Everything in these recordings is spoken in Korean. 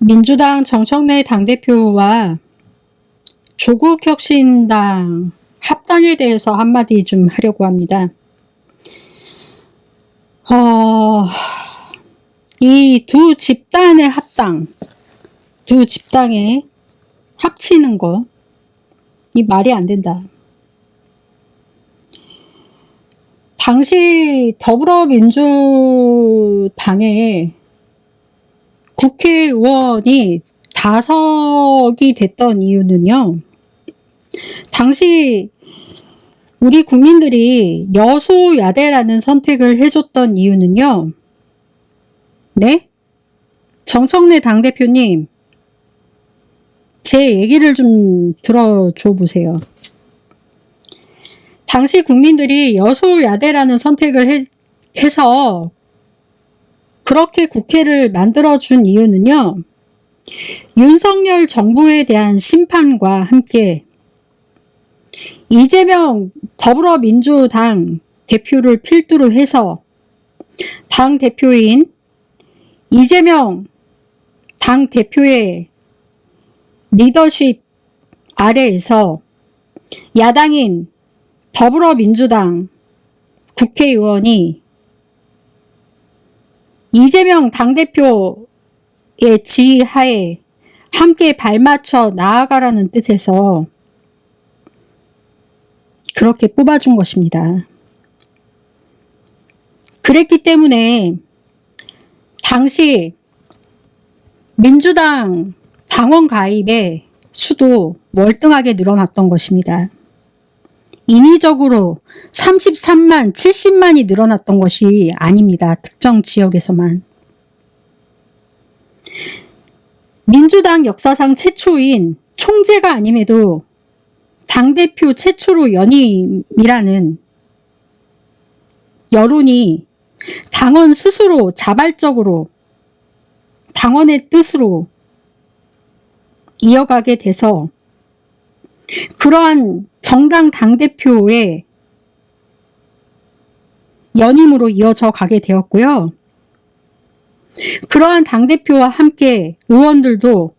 민주당 정청래 당대표와 조국혁신당 합당에 대해서 한마디 좀 하려고 합니다. 이 두 집단의 합당, 두 집당의 합치는 거, 이 말이 안 된다. 당시 더불어민주당의 국회의원이 5석이 됐던 이유는요. 당시 우리 국민들이 여소야대라는 선택을 해줬던 이유는요. 네? 정청래 당대표님, 제 얘기를 좀 들어줘 보세요. 당시 국민들이 여소야대라는 선택을 해서 그렇게 국회를 만들어준 이유는요. 윤석열 정부에 대한 심판과 함께 이재명 더불어민주당 대표를 필두로 해서 당 대표인 이재명 당 대표의 리더십 아래에서 야당인 더불어민주당 국회의원이 이재명 당대표의 지휘하에 함께 발맞춰 나아가라는 뜻에서 그렇게 뽑아준 것입니다. 그랬기 때문에 당시 민주당 당원 가입의 수도 월등하게 늘어났던 것입니다. 인위적으로 33만, 70만이 늘어났던 것이 아닙니다. 특정 지역에서만. 민주당 역사상 최초인 총재가 아님에도 당대표 최초로 연임이라는 여론이 당원 스스로 자발적으로 당원의 뜻으로 이어가게 돼서 그러한 정당 당대표의 연임으로 이어져 가게 되었고요. 그러한 당대표와 함께 의원들도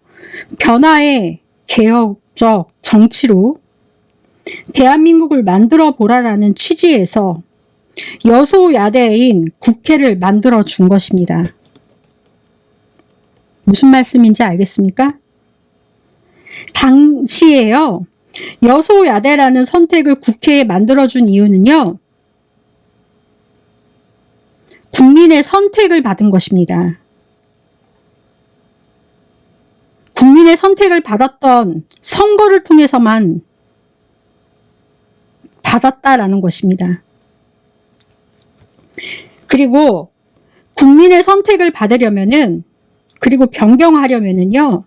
변화의 개혁적 정치로 대한민국을 만들어 보라라는 취지에서 여소야대인 국회를 만들어 준 것입니다. 무슨 말씀인지 알겠습니까? 당시에요. 여소야대라는 선택을 국회에 만들어준 이유는요. 국민의 선택을 받은 것입니다. 국민의 선택을 받았던 선거를 통해서만 받았다라는 것입니다. 그리고 국민의 선택을 받으려면은 그리고 변경하려면은요.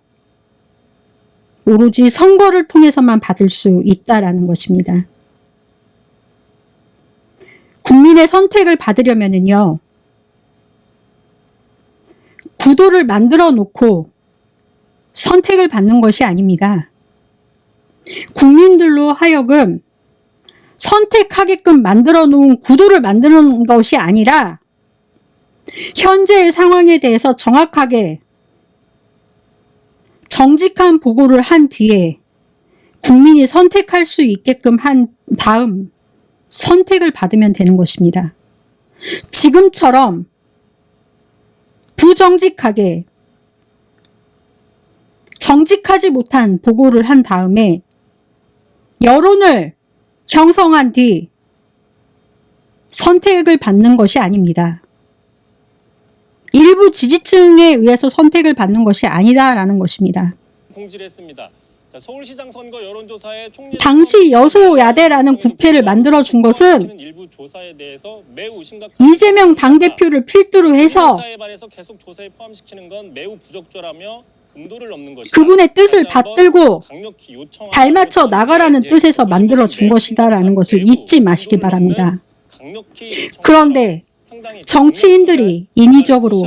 오로지 선거를 통해서만 받을 수 있다라는 것입니다. 국민의 선택을 받으려면은요. 구도를 만들어 놓고 선택을 받는 것이 아닙니다. 국민들로 하여금 선택하게끔 만들어 놓은 구도를 만드는 것이 아니라 현재의 상황에 대해서 정확하게 정직한 보고를 한 뒤에 국민이 선택할 수 있게끔 한 다음 선택을 받으면 되는 것입니다. 지금처럼 부정직하게 정직하지 못한 보고를 한 다음에 여론을 형성한 뒤 선택을 받는 것이 아닙니다. 일부 지지층에 의해서 선택을 받는 것이 아니다라는 것입니다. 공지를 했습니다. 서울시장 선거 여론조사에 당시 여소야대라는 국회를 만들어준 것은 이재명 당대표를 필두로 해서 그분의 뜻을 받들고 발맞춰 나가라는 뜻에서 만들어준 것이다라는 것을 잊지 마시기 바랍니다. 그런데 정치인들이 인위적으로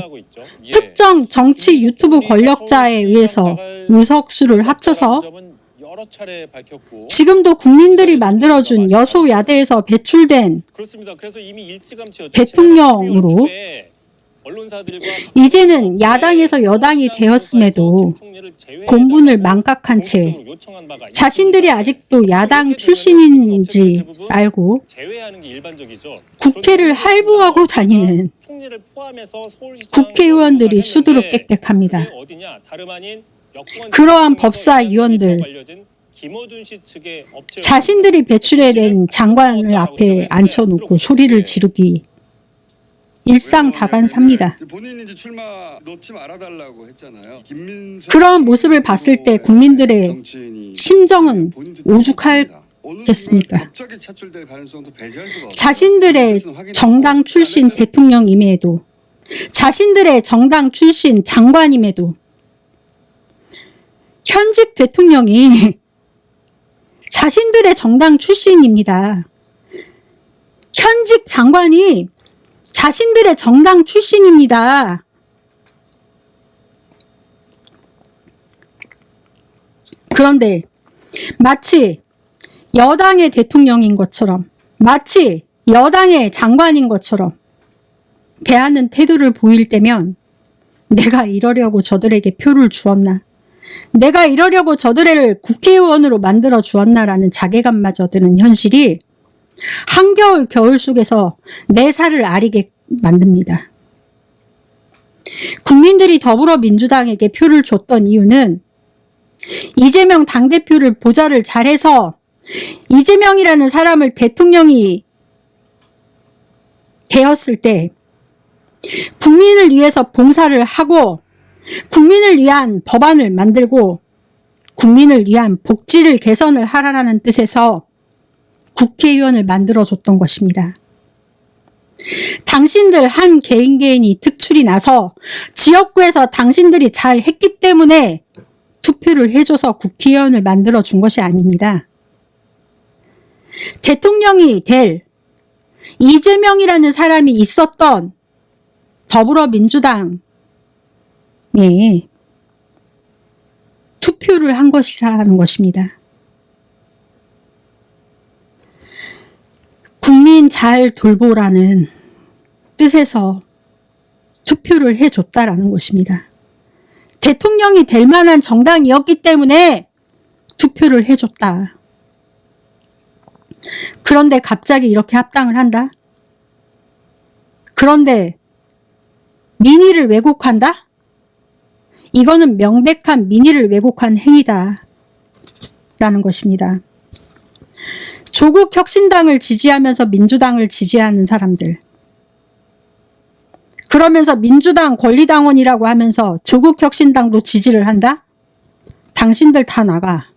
특정 정치 유튜브 권력자에 의해서 의석수를 합쳐서 지금도 국민들이 만들어준 여소야대에서 배출된 대통령으로 언론사들과 이제는 야당에서 여당이 되었음에도 본분을 망각한 채 자신들이 아직도 야당 출신인지 알고 제외하는 게 일반적이죠. 국회를 할부하고 다니는 총리를 포함해서 서울시장 국회의원들이 수두룩 빽빽합니다. 그게 어디냐? 다름 아닌 여권 그러한 법사위원들, 알려진 김어준 씨 측의 업체 자신들이 배출해낸 장관을 앞에 앉혀놓고 소리를 지르기 일상다반사입니다. 본인이 이제 출마 넣지 말아달라고 했잖아요. 그러한 모습을 봤을 때 국민들의 정치인이 심정은 오죽하겠습니까? 갑자기 차출될 가능성도 배제할 수가 없어요. 자신들의 정당 출신 대통령임에도, 자신들의 정당 출신 장관임에도 현직 대통령이 자신들의 정당 출신입니다. 현직 장관이 자신들의 정당 출신입니다. 그런데 마치 여당의 대통령인 것처럼, 마치 여당의 장관인 것처럼 대하는 태도를 보일 때면 내가 이러려고 저들에게 표를 주었나? 내가 이러려고 저들을 국회의원으로 만들어 주었나라는 자괴감마저 드는 현실이 한겨울 겨울 속에서 내 살을 아리게 만듭니다. 국민들이 더불어민주당에게 표를 줬던 이유는 이재명 당대표를 보좌를 잘해서 이재명이라는 사람을 대통령이 되었을 때 국민을 위해서 봉사를 하고 국민을 위한 법안을 만들고 국민을 위한 복지를 개선을 하라는 뜻에서 국회의원을 만들어줬던 것입니다. 당신들 한 개인이 특출이 나서 지역구에서 당신들이 잘 했기 때문에 투표를 해줘서 국회의원을 만들어준 것이 아닙니다. 대통령이 될 이재명이라는 사람이 있었던 더불어민주당에 투표를 한 것이라는 것입니다. 국민 잘 돌보라는 뜻에서 투표를 해줬다라는 것입니다. 대통령이 될 만한 정당이었기 때문에 투표를 해줬다. 그런데 갑자기 이렇게 합당을 한다? 그런데 민의를 왜곡한다? 이거는 명백한 민의를 왜곡한 행위다. 라는 것입니다. 조국 혁신당을 지지하면서 민주당을 지지하는 사람들. 그러면서 민주당 권리당원이라고 하면서 조국 혁신당도 지지를 한다? 당신들 다 나가.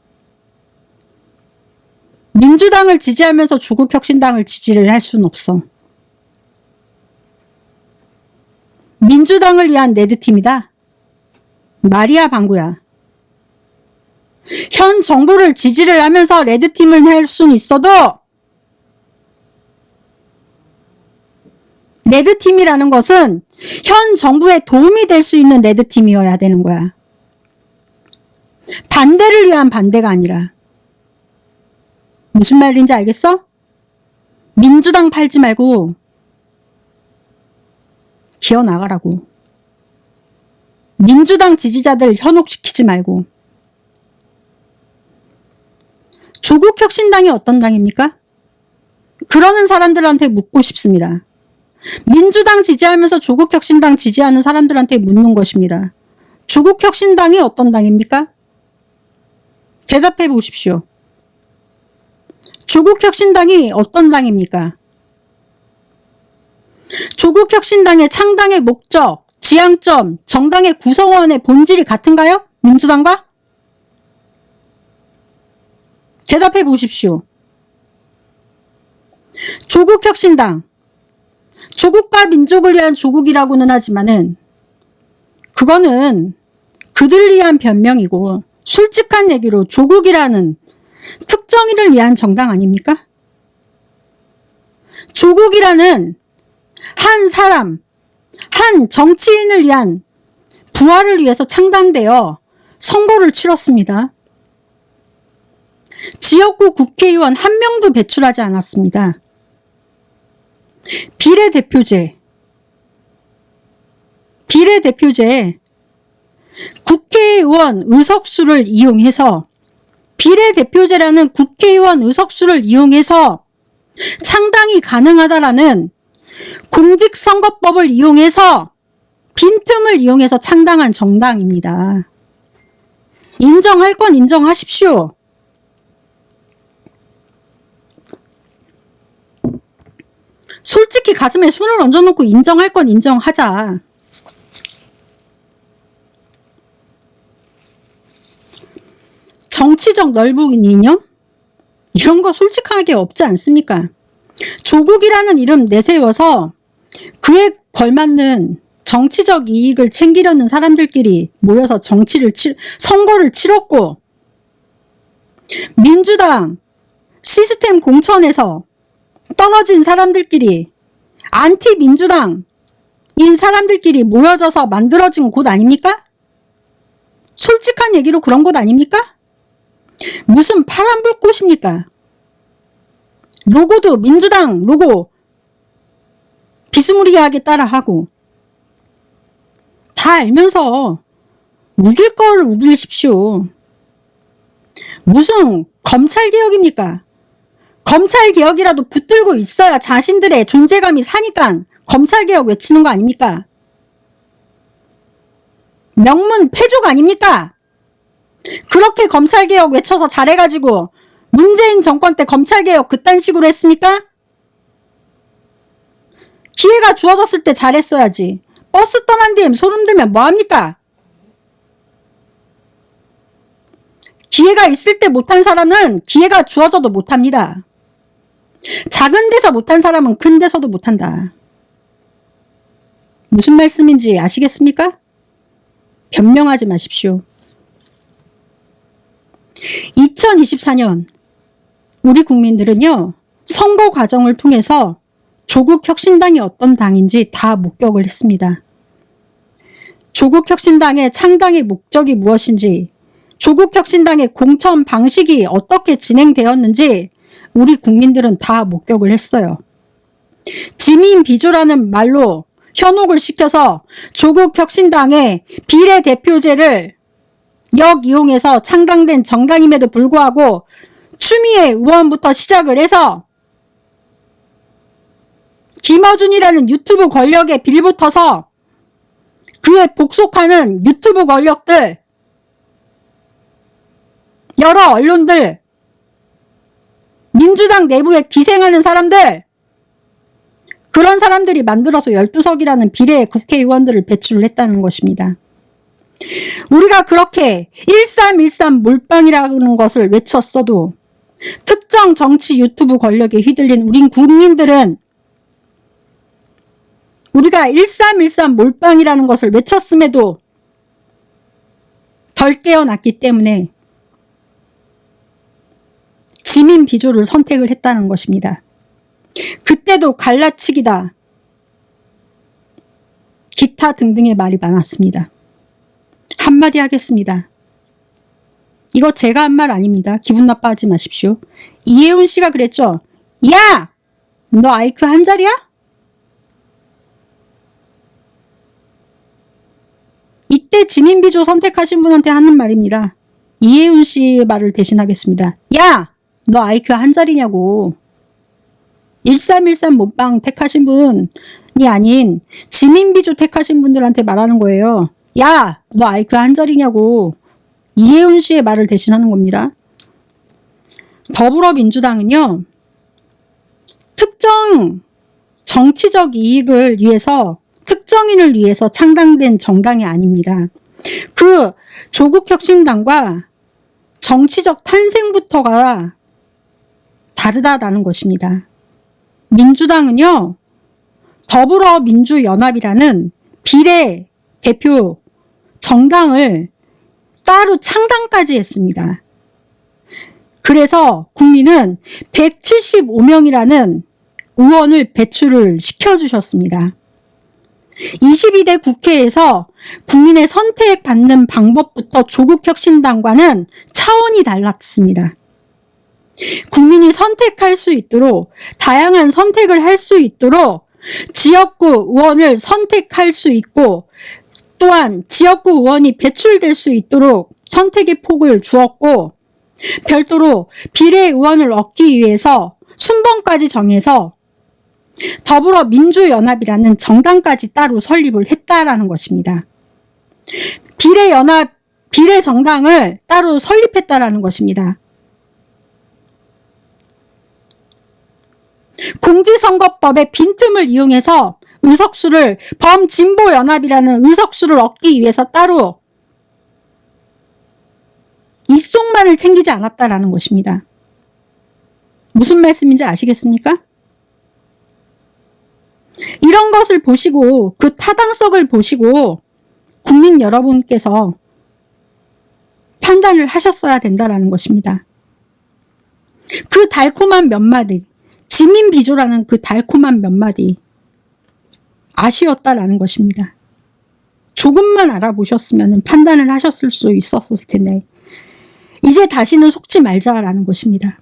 민주당을 지지하면서 조국 혁신당을 지지를 할 수는 없어. 민주당을 위한 레드팀이다. 말이야 방구야. 현 정부를 지지를 하면서 레드팀을 할 수는 있어도 레드팀이라는 것은 현 정부에 도움이 될 수 있는 레드팀이어야 되는 거야. 반대를 위한 반대가 아니라. 무슨 말인지 알겠어? 민주당 팔지 말고 기어 나가라고. 민주당 지지자들 현혹시키지 말고. 조국 혁신당이 어떤 당입니까? 그러는 사람들한테 묻고 싶습니다. 민주당 지지하면서 조국 혁신당 지지하는 사람들한테 묻는 것입니다. 조국 혁신당이 어떤 당입니까? 대답해 보십시오. 조국 혁신당이 어떤 당입니까? 조국 혁신당의 창당의 목적, 지향점, 정당의 구성원의 본질이 같은가요? 민주당과? 대답해 보십시오. 조국 혁신당, 조국과 민족을 위한 조국이라고는 하지만은 그거는 그들을 위한 변명이고 솔직한 얘기로 조국이라는 특정인을 위한 정당 아닙니까? 조국이라는 한 사람, 한 정치인을 위한 부활을 위해서 창단되어 선거를 치렀습니다. 지역구 국회의원 한 명도 배출하지 않았습니다. 비례대표제, 비례대표제 국회의원 의석수를 이용해서 비례대표제라는 국회의원 의석수를 이용해서 창당이 가능하다라는 공직선거법을 이용해서 빈틈을 이용해서 창당한 정당입니다. 인정할 건 인정하십시오. 솔직히 가슴에 손을 얹어놓고 인정할 건 인정하자. 정치적 널브긴 이념? 이런 거 솔직하게 없지 않습니까? 조국이라는 이름 내세워서 그에 걸맞는 정치적 이익을 챙기려는 사람들끼리 모여서 선거를 치렀고, 민주당 시스템 공천에서 떨어진 사람들끼리, 안티 민주당인 사람들끼리 모여져서 만들어진 곳 아닙니까? 솔직한 얘기로 그런 곳 아닙니까? 무슨 파란 불꽃입니까? 로고도 민주당 로고 비스무리하게 따라하고 다 알면서 우길 걸 우기십시오. 무슨 검찰개혁입니까? 검찰개혁이라도 붙들고 있어야 자신들의 존재감이 사니까 검찰개혁 외치는 거 아닙니까? 명문 패족 아닙니까? 그렇게 검찰개혁 외쳐서 잘해가지고 문재인 정권 때 검찰개혁 그딴 식으로 했습니까? 기회가 주어졌을 때 잘했어야지. 버스 떠난 뒤에 소름 들면 뭐합니까? 기회가 있을 때 못한 사람은 기회가 주어져도 못합니다. 작은 데서 못한 사람은 큰 데서도 못한다. 무슨 말씀인지 아시겠습니까? 변명하지 마십시오. 2024년 우리 국민들은요, 선거 과정을 통해서 조국혁신당이 어떤 당인지 다 목격을 했습니다. 조국혁신당의 창당의 목적이 무엇인지, 조국혁신당의 공천 방식이 어떻게 진행되었는지 우리 국민들은 다 목격을 했어요. 지민비조라는 말로 현혹을 시켜서 조국혁신당의 비례대표제를 역이용해서 창당된 정당임에도 불구하고 추미애 의원부터 시작을 해서 김어준이라는 유튜브 권력에 빌붙어서 그에 복속하는 유튜브 권력들, 여러 언론들, 민주당 내부에 기생하는 사람들, 그런 사람들이 만들어서 12석이라는 비례 국회의원들을 배출을 했다는 것입니다. 우리가 그렇게 1313 몰빵이라는 것을 외쳤어도 특정 정치 유튜브 권력에 휘둘린 우리 국민들은 우리가 1313 몰빵이라는 것을 외쳤음에도 덜 깨어났기 때문에 지민 비조를 선택을 했다는 것입니다. 그때도 갈라치기다, 기타 등등의 말이 많았습니다. 한마디 하겠습니다. 이거 제가 한 말 아닙니다. 기분 나빠하지 마십시오. 이혜훈 씨가 그랬죠. 야! 너 IQ 한 자리야? 이때 지민비조 선택하신 분한테 하는 말입니다. 이혜훈 씨의 말을 대신하겠습니다. 야! 너 IQ 한 자리냐고. 1313 몰빵 택하신 분이 아닌 지민비조 택하신 분들한테 말하는 거예요. 야! 너 IQ 한 자리냐고. 이혜훈 씨의 말을 대신하는 겁니다. 더불어민주당은요, 특정 정치적 이익을 위해서, 특정인을 위해서 창당된 정당이 아닙니다. 그 조국혁신당과 정치적 탄생부터가 다르다라는 것입니다. 민주당은요, 더불어민주연합이라는 비례 대표 정당을 따로 창당까지 했습니다. 그래서 국민은 175명이라는 의원을 배출을 시켜주셨습니다. 22대 국회에서 국민의 선택받는 방법부터 조국혁신당과는 차원이 달랐습니다. 국민이 선택할 수 있도록, 다양한 선택을 할 수 있도록 지역구 의원을 선택할 수 있고 또한 지역구 의원이 배출될 수 있도록 선택의 폭을 주었고 별도로 비례의원을 얻기 위해서 순번까지 정해서 더불어민주연합이라는 정당까지 따로 설립을 했다라는 것입니다. 비례정당을 따로 설립했다라는 것입니다. 공직선거법의 빈틈을 이용해서 의석수를 범진보연합이라는 의석수를 얻기 위해서 따로 입속만을 챙기지 않았다라는 것입니다. 무슨 말씀인지 아시겠습니까? 이런 것을 보시고 그 타당성을 보시고 국민 여러분께서 판단을 하셨어야 된다라는 것입니다. 그 달콤한 몇 마디, 지민비조라는 그 달콤한 몇 마디 아쉬웠다라는 것입니다. 조금만 알아보셨으면 판단을 하셨을 수 있었을 텐데 이제 다시는 속지 말자라는 것입니다.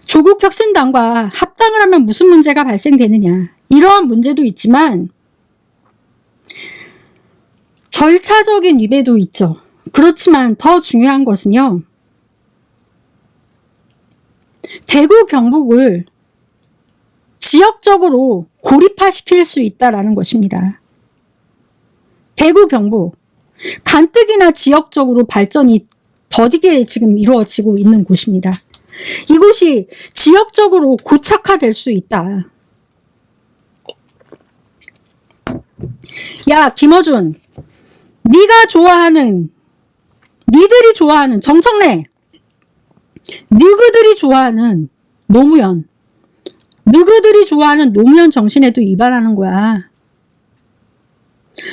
조국혁신당과 합당을 하면 무슨 문제가 발생되느냐, 이러한 문제도 있지만 절차적인 위배도 있죠. 그렇지만 더 중요한 것은요, 대구 경북을 지역적으로 고립화시킬 수 있다라는 것입니다. 대구 경북 가뜩이나 지역적으로 발전이 더디게 지금 이루어지고 있는 곳입니다. 이곳이 지역적으로 고착화될 수 있다. 야, 김어준, 니들이 좋아하는 정청래, 너희들이 좋아하는 노무현, 너희들이 좋아하는 노무현 정신에도 위반하는 거야.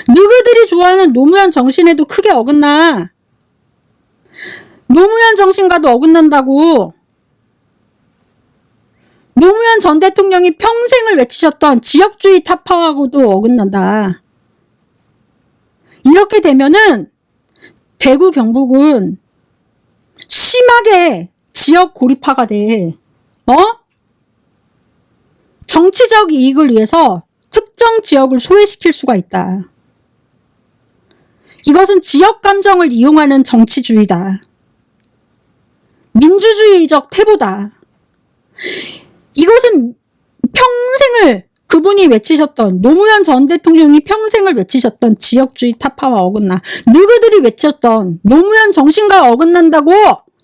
너희들이 좋아하는 노무현 정신에도 크게 어긋나. 노무현 정신과도 어긋난다고. 노무현 전 대통령이 평생을 외치셨던 지역주의 타파하고도 어긋난다. 이렇게 되면은 대구 경북은 심하게 지역 고립화가 돼. 정치적 이익을 위해서 특정 지역을 소외시킬 수가 있다. 이것은 지역 감정을 이용하는 정치주의다. 민주주의적 태보다. 이것은 평생을 그분이 외치셨던, 노무현 전 대통령이 평생을 외치셨던 지역주의 타파와 어긋나. 너희들이 외쳤던 노무현 정신과 어긋난다고.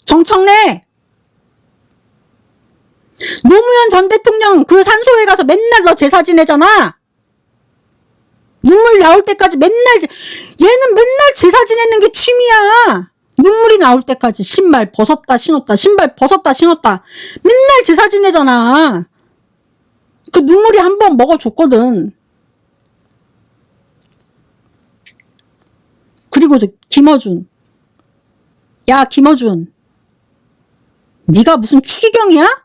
정청래, 노무현 전 대통령 그 산소에 가서 맨날 너 제사 지내잖아. 눈물 나올 때까지 얘는 맨날 제사 지내는 게 취미야. 눈물이 나올 때까지 신발 벗었다 신었다, 신발 벗었다 신었다, 맨날 제사 지내잖아. 그 눈물이 한 번 먹어줬거든. 그리고 김어준, 야 김어준, 네가 무슨 추기경이야?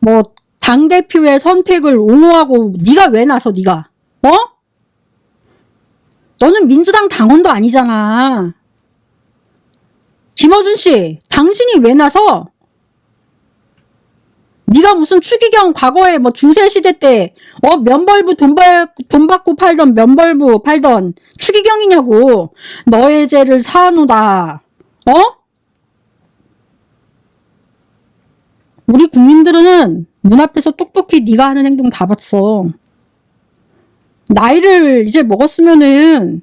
뭐 당대표의 선택을 옹호하고 네가 왜 나서 네가? 너는 민주당 당원도 아니잖아. 김어준 씨, 당신이 왜 나서? 네가 무슨 추기경, 과거에 뭐 중세시대 때 면벌부 돈 받고 팔던 면벌부 팔던 추기경이냐고. 너의 죄를 사하노다. 우리 국민들은 눈앞에서 똑똑히 네가 하는 행동 다 봤어. 나이를 이제 먹었으면은,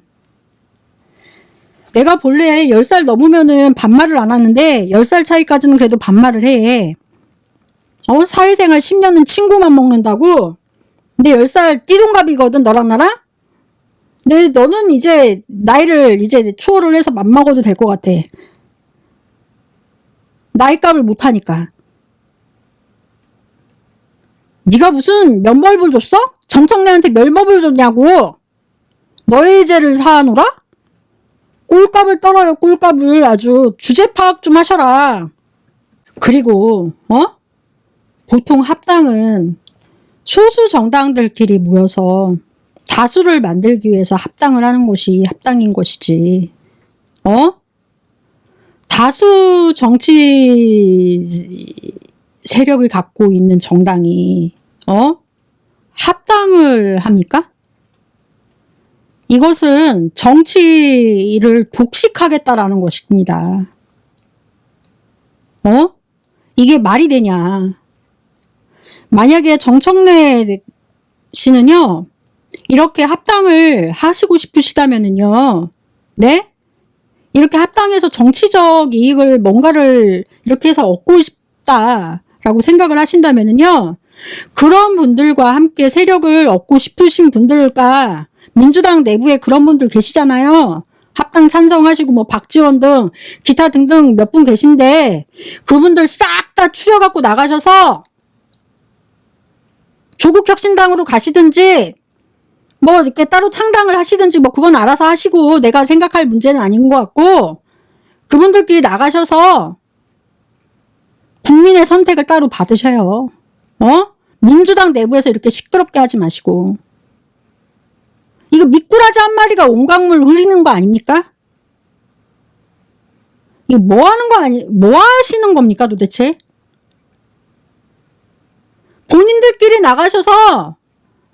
내가 본래 10살 넘으면은 반말을 안 하는데 10살 차이까지는 그래도 반말을 해. 사회생활 10년은 친구만 먹는다고? 근데 10살 띠동갑이거든, 너랑 나랑? 근데 너는 이제 나이를 이제 초월을 해서 맘먹어도 될 것 같아. 나이값을 못하니까. 네가 무슨 면벌을 줬어? 정청래한테 면벌을 줬냐고. 너의 죄를 사하노라? 꼴값을 떨어요, 꼴값을. 아주 주제 파악 좀 하셔라. 그리고 보통 합당은 소수 정당들끼리 모여서 다수를 만들기 위해서 합당을 하는 것이 합당인 것이지. 다수 정치 세력을 갖고 있는 정당이 합당을 합니까? 이것은 정치를 독식하겠다라는 것입니다. 이게 말이 되냐? 만약에 정청래 씨는요, 이렇게 합당을 하시고 싶으시다면은요, 네? 이렇게 합당해서 정치적 이익을 뭔가를 이렇게 해서 얻고 싶다라고 생각을 하신다면은요, 그런 분들과 함께 세력을 얻고 싶으신 분들과 민주당 내부에 그런 분들 계시잖아요. 합당 찬성하시고 뭐 박지원 등 기타 등등 몇 분 계신데 그분들 싹 다 추려갖고 나가셔서 조국혁신당으로 가시든지 뭐 이렇게 따로 창당을 하시든지 뭐 그건 알아서 하시고 내가 생각할 문제는 아닌 것 같고 그분들끼리 나가셔서 국민의 선택을 따로 받으셔요. 민주당 내부에서 이렇게 시끄럽게 하지 마시고. 이거 미꾸라지 한 마리가 온강물 흐리는 거 아닙니까? 이거 뭐 하시는 겁니까 도대체? 본인들끼리 나가셔서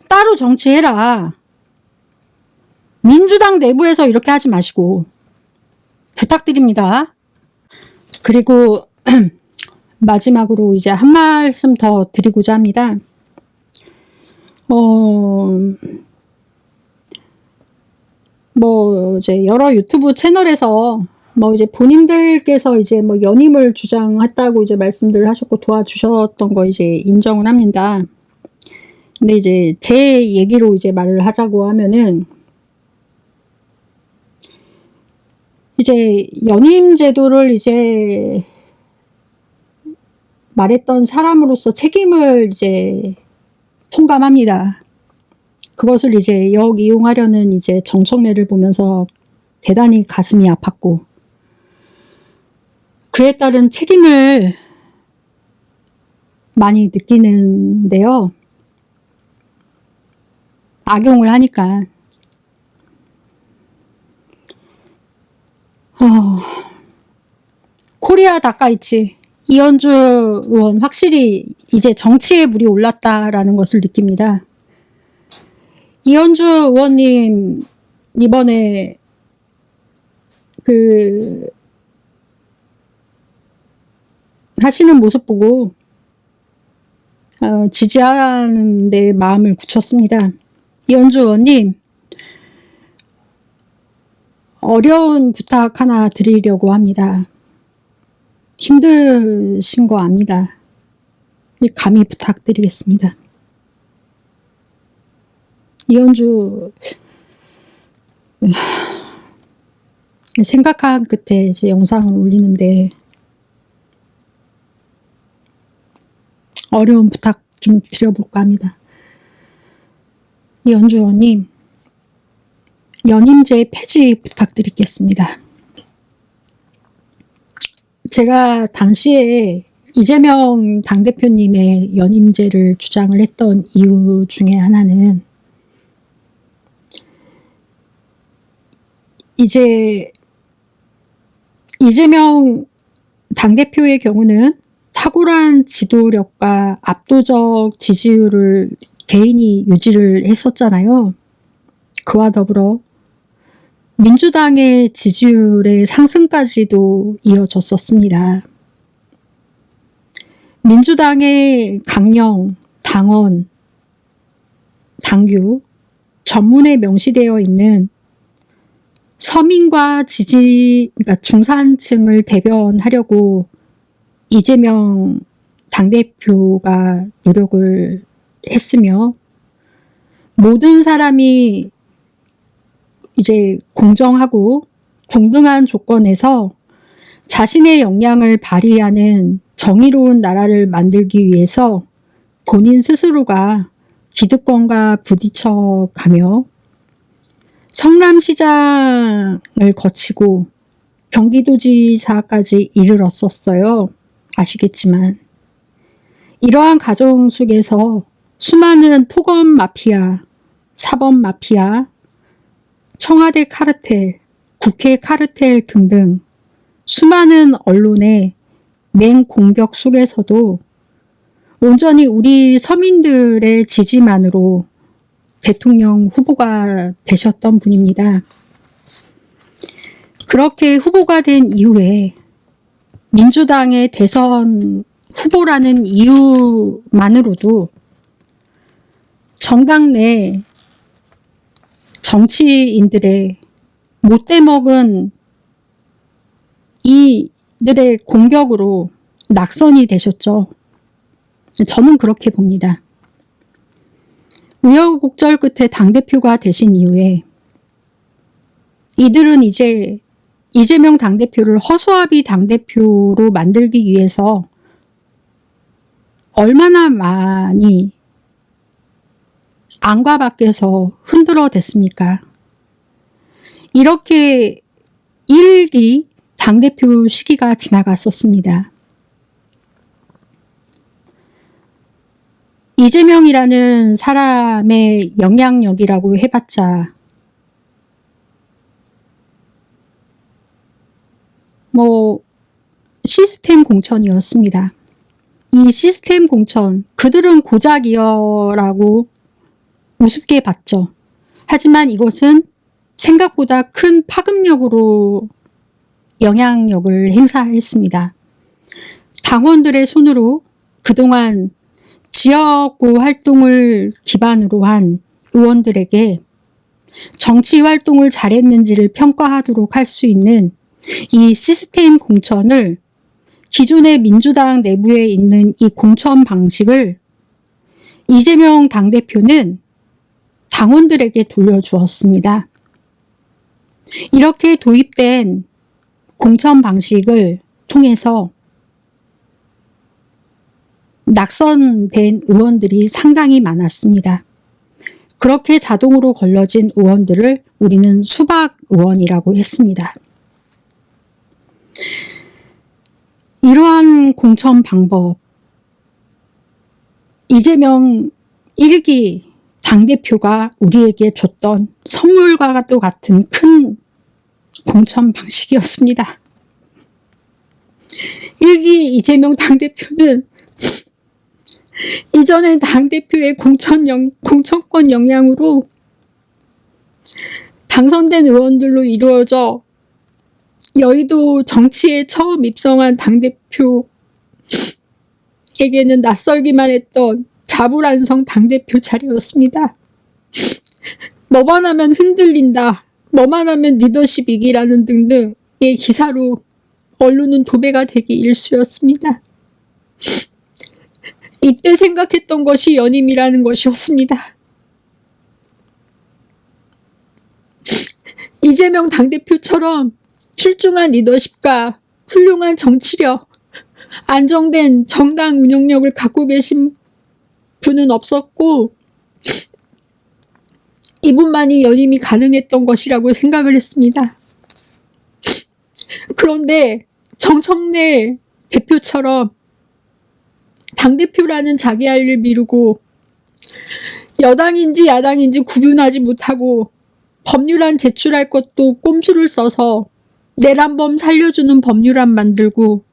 따로 정치해라. 민주당 내부에서 이렇게 하지 마시고. 부탁드립니다. 그리고 마지막으로 이제 한 말씀 더 드리고자 합니다. 뭐 이제 여러 유튜브 채널에서 뭐 이제 본인들께서 이제 뭐 연임을 주장했다고 이제 말씀들을 하셨고 도와주셨던 거 이제 인정을 합니다. 근데 이제 제 얘기로 이제 말을 하자고 하면은 이제 연임 제도를 이제 말했던 사람으로서 책임을 이제 통감합니다. 그것을 이제 역이용하려는 이제 정청래를 보면서 대단히 가슴이 아팠고 그에 따른 책임을 많이 느끼는데요. 악용을 하니까. 코리아 다카이치 이현주 의원 확실히 이제 정치에 물이 올랐다라는 것을 느낍니다. 이현주 의원님 이번에 하시는 모습 보고 지지하는 데 마음을 굳혔습니다. 이현주 의원님 어려운 부탁 하나 드리려고 합니다. 힘드신 거 압니다. 감히 부탁드리겠습니다. 이현주 생각한 끝에 이제 영상을 올리는데 어려운 부탁 좀 드려볼까 합니다. 이현주 의원님 연임제 폐지 부탁드리겠습니다. 제가 당시에 이재명 당대표님의 연임제를 주장을 했던 이유 중에 하나는 이제 이재명 당대표의 경우는 탁월한 지도력과 압도적 지지율을 개인이 유지를 했었잖아요. 그와 더불어 민주당의 지지율의 상승까지도 이어졌었습니다. 민주당의 강령, 당원, 당규, 전문에 명시되어 있는 서민과 그러니까 중산층을 대변하려고 이재명 당대표가 노력을 했으며 모든 사람이 이제 공정하고 동등한 조건에서 자신의 역량을 발휘하는 정의로운 나라를 만들기 위해서 본인 스스로가 기득권과 부딪혀 가며 성남시장을 거치고 경기도지사까지 이르렀었어요. 아시겠지만 이러한 과정 속에서 수많은 토건 마피아, 사법 마피아, 청와대 카르텔, 국회 카르텔 등등 수많은 언론의 맹공격 속에서도 온전히 우리 서민들의 지지만으로 대통령 후보가 되셨던 분입니다. 그렇게 후보가 된 이후에 민주당의 대선 후보라는 이유만으로도 정당 내 정치인들의 못돼 먹은 이들의 공격으로 낙선이 되셨죠. 저는 그렇게 봅니다. 우여곡절 끝에 당대표가 되신 이후에 이들은 이제 이재명 당대표를 허수아비 당대표로 만들기 위해서 얼마나 많이 안과 밖에서 흔들어 댔습니까? 이렇게 1기 당대표 시기가 지나갔었습니다. 이재명이라는 사람의 영향력이라고 해봤자 시스템 공천이었습니다. 이 시스템 공천, 그들은 고작이여라고 우습게 봤죠. 하지만 이것은 생각보다 큰 파급력으로 영향력을 행사했습니다. 당원들의 손으로 그동안 지역구 활동을 기반으로 한 의원들에게 정치 활동을 잘했는지를 평가하도록 할 수 있는 이 시스템 공천을 기존의 민주당 내부에 있는 이 공천 방식을 이재명 당대표는 당원들에게 돌려주었습니다. 이렇게 도입된 공천 방식을 통해서 낙선된 의원들이 상당히 많았습니다. 그렇게 자동으로 걸러진 의원들을 우리는 수박 의원이라고 했습니다. 이러한 공천 방법, 이재명 1기 당대표가 우리에게 줬던 선물과도 같은 큰 공천 방식이었습니다. 1기 이재명 당대표는 이전의 당대표의 공천권 영향으로 당선된 의원들로 이루어져 여의도 정치에 처음 입성한 당대표에게는 낯설기만 했던 자불안성 당대표 자리였습니다. 뭐만 하면 흔들린다, 뭐만 하면 리더십 위기라는 등등의 기사로 언론은 도배가 되기 일쑤였습니다. 이때 생각했던 것이 연임이라는 것이었습니다. 이재명 당대표처럼 출중한 리더십과 훌륭한 정치력, 안정된 정당 운영력을 갖고 계신 분은 없었고 이분만이 연임이 가능했던 것이라고 생각을 했습니다. 그런데 정청래 대표처럼 당대표라는 자기 할 일 미루고 여당인지 야당인지 구분하지 못하고 법률안 제출할 것도 꼼수를 써서 내란범 살려주는 법률안 만들고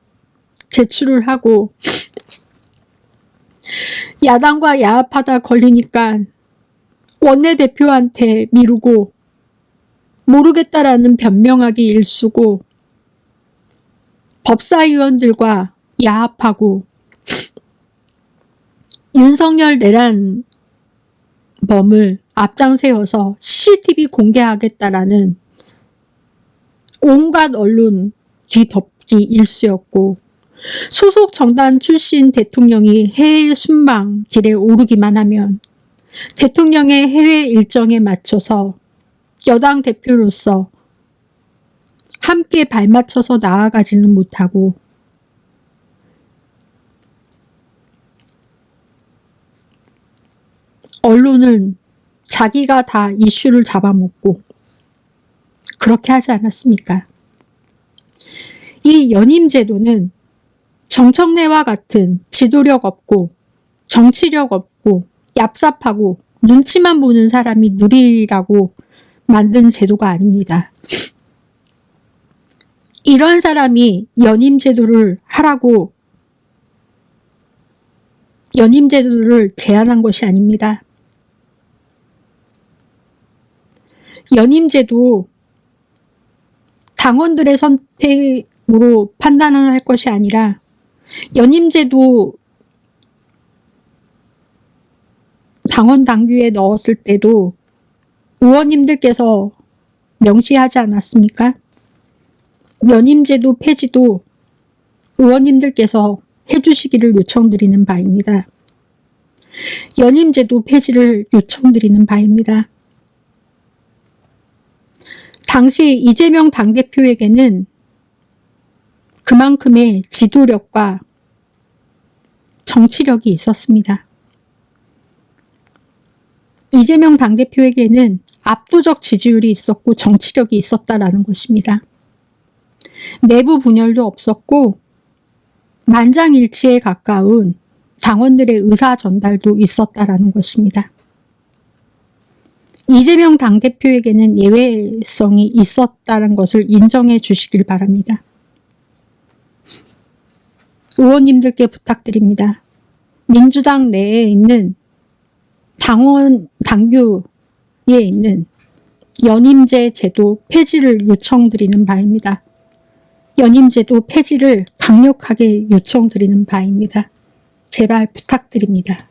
제출을 하고 야당과 야합하다 걸리니까 원내대표한테 미루고 모르겠다라는 변명하기 일쑤고 법사위원들과 야합하고 윤석열 내란범을 앞장세워서 CCTV 공개하겠다라는 온갖 언론 뒤덮기 일쑤였고 소속 정당 출신 대통령이 해외 순방 길에 오르기만 하면 대통령의 해외 일정에 맞춰서 여당 대표로서 함께 발맞춰서 나아가지는 못하고 언론은 자기가 다 이슈를 잡아먹고 그렇게 하지 않았습니까? 이 연임제도는 정청래와 같은 지도력 없고 정치력 없고 얍삽하고 눈치만 보는 사람이 누리라고 만든 제도가 아닙니다. 이러한 사람이 연임제도를 하라고 연임제도를 제안한 것이 아닙니다. 연임제도 당원들의 선택으로 판단을 할 것이 아니라 연임제도 당원 당규에 넣었을 때도 의원님들께서 명시하지 않았습니까? 연임제도 폐지도 의원님들께서 해주시기를 요청드리는 바입니다. 연임제도 폐지를 요청드리는 바입니다. 당시 이재명 당대표에게는 그만큼의 지도력과 정치력이 있었습니다. 이재명 당대표에게는 압도적 지지율이 있었고 정치력이 있었다라는 것입니다. 내부 분열도 없었고 만장일치에 가까운 당원들의 의사 전달도 있었다라는 것입니다. 이재명 당대표에게는 예외성이 있었다는 것을 인정해 주시길 바랍니다. 의원님들께 부탁드립니다. 민주당 내에 있는 당원 당규에 있는 연임제 제도 폐지를 요청드리는 바입니다. 연임제도 폐지를 강력하게 요청드리는 바입니다. 제발 부탁드립니다.